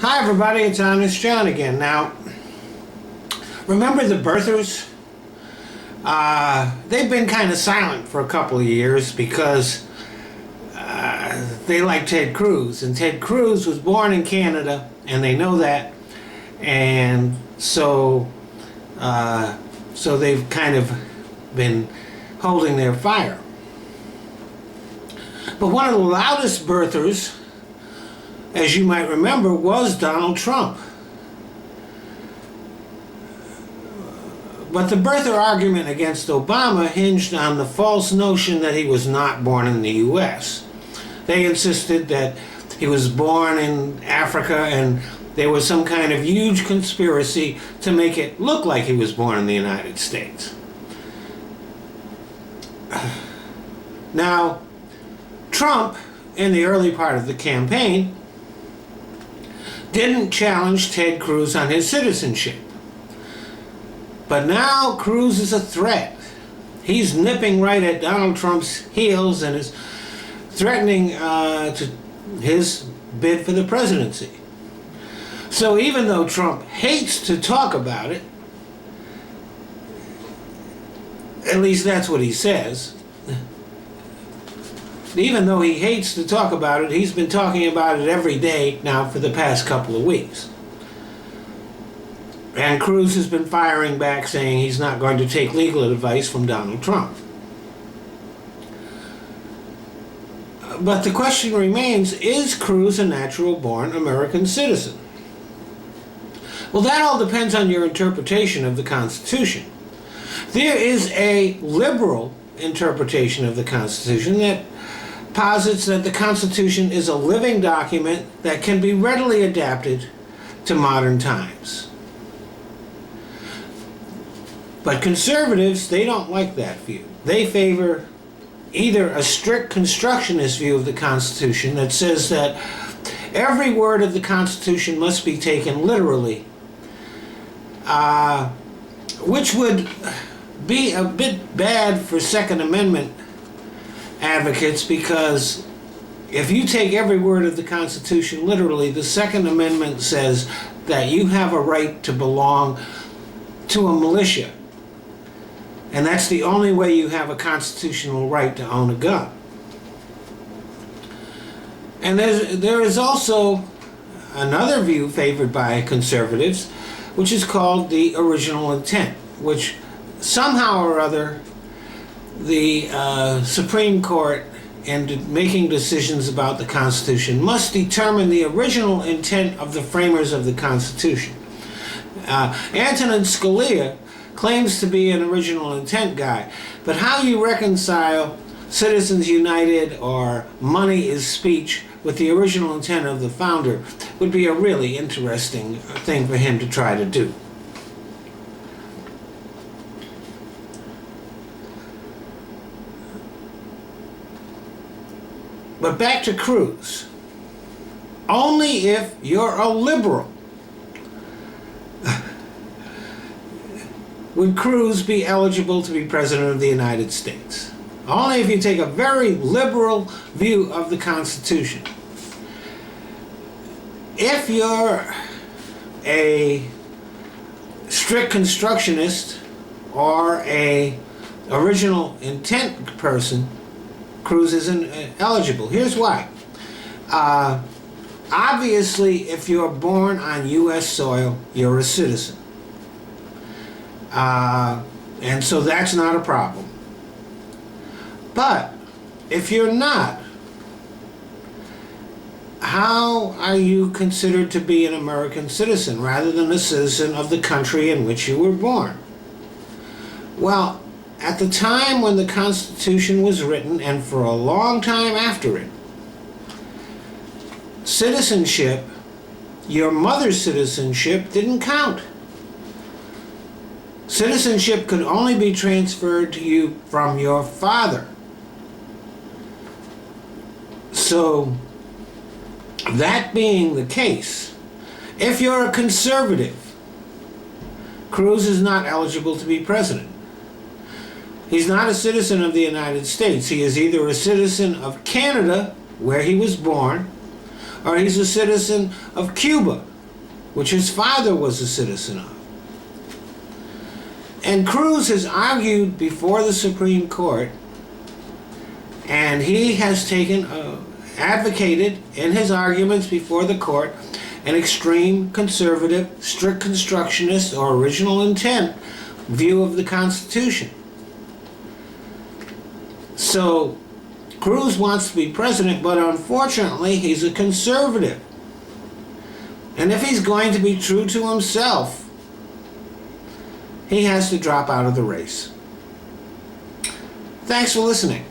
Hi everybody, it's Honest John again. Now, remember the birthers? They've been kind of silent for a couple of years because they like Ted Cruz. And Ted Cruz was born in Canada, and they know that. And so they've kind of been holding their fire. But one of the loudest birthers, as you might remember, was Donald Trump. But the birther argument against Obama hinged on the false notion that he was not born in the U.S. They insisted that he was born in Africa and there was some kind of huge conspiracy to make it look like he was born in the United States. Now, Trump, in the early part of the campaign, didn't challenge Ted Cruz on his citizenship. But now Cruz is a threat. He's nipping right at Donald Trump's heels and is threatening his bid for the presidency. So even though Trump hates to talk about it, at least that's what he says, even though he hates to talk about it, he's been talking about it every day now for the past couple of weeks. And Cruz has been firing back, saying he's not going to take legal advice from Donald Trump. But the question remains, is Cruz a natural-born American citizen? Well, that all depends on your interpretation of the Constitution. There is a liberal interpretation of the Constitution that posits that the Constitution is a living document that can be readily adapted to modern times. But conservatives, they don't like that view. They favor either a strict constructionist view of the Constitution that says that every word of the Constitution must be taken literally, which would be a bit bad for Second Amendment advocates, because if you take every word of the Constitution literally, the Second Amendment says that you have a right to belong to a militia. And that's the only way you have a constitutional right to own a gun. And there is also another view favored by conservatives, which is called the original intent, which somehow or other the Supreme Court, in making decisions about the Constitution, must determine the original intent of the framers of the Constitution. Antonin Scalia claims to be an original intent guy, but how you reconcile Citizens United or Money is Speech with the original intent of the founder would be a really interesting thing for him to try to do. But back to Cruz. Only if you're a liberal would Cruz be eligible to be President of the United States. Only if you take a very liberal view of the Constitution. If you're a strict constructionist or a original intent person, Cruz isn't eligible. Here's why. Obviously, if you're born on U.S. soil, you're a citizen. And so that's not a problem. But if you're not, how are you considered to be an American citizen rather than a citizen of the country in which you were born? Well, at the time when the Constitution was written, and for a long time after it, citizenship, your mother's citizenship, didn't count. Citizenship could only be transferred to you from your father. So, that being the case, if you're a conservative, Cruz is not eligible to be president. He's not a citizen of the United States. He is either a citizen of Canada, where he was born, or he's a citizen of Cuba, which his father was a citizen of. And Cruz has argued before the Supreme Court, and he has advocated in his arguments before the court an extreme conservative, strict constructionist, or original intent view of the Constitution. So Cruz wants to be president, but unfortunately he's a conservative. And if he's going to be true to himself, he has to drop out of the race. Thanks for listening.